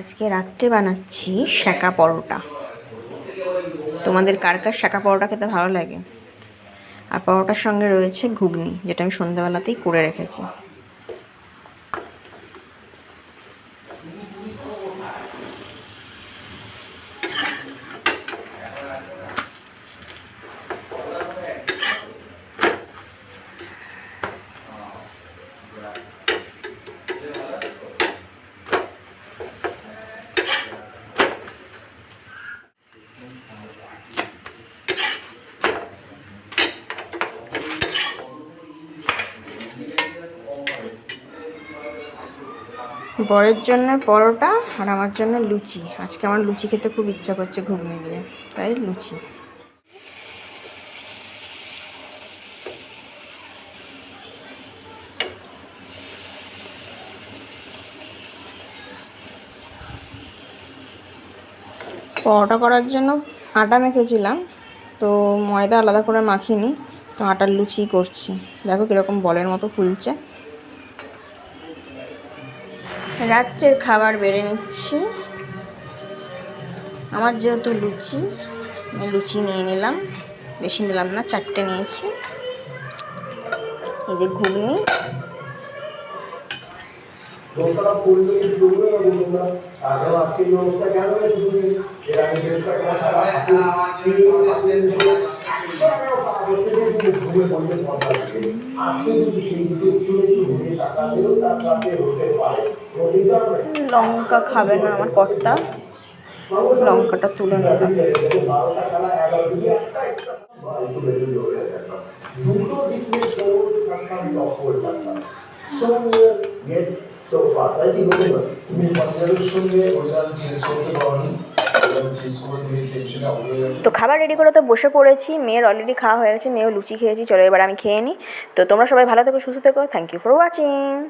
আজকে রাত্রে বানাচ্ছি শাঁকা পরোটা। তোমাদের কার কার শাঁকা পরোটা খেতে ভালো লাগে? আর পরোটার সঙ্গে রয়েছে ঘুগনি, যেটা আমি সন্ধ্যাবেলাতেই করে রেখেছি। বরের জন্য পরোটা আর আমার জন্য লুচি। আজকে আমার লুচি খেতে খুব ইচ্ছা করছে ঘুগনি দিয়ে, তাই লুচি। পরোটা করার জন্য আটা মেখেছিলাম, তো ময়দা আলাদা করে মাখিনি, তো আটার লুচি করছি। দেখো কীরকম বলের মতো ফুলছে। রাত্রের খাবার বেড়ে নিচ্ছি। আমার যেহেতু লুচি, আমি লুচি নিয়ে নিলাম, বেশি নিলাম না, 4টে নিয়েছি। এই যে ঘুগনি, লঙ্কা খাবে না আমার কর্তা, লঙ্কাটা তুলে নেবেন। তো খাবার রেডি করে তো বসে পড়েছি। মেয়ের অলরেডি খাওয়া হয়ে গেছে, মেয়েও লুচি খেয়েছি। চলো এবার আমি খেয়ে নিই। তো তোমরা সবাই ভালো থেকো, সুস্থ থেকো। Thank you for watching.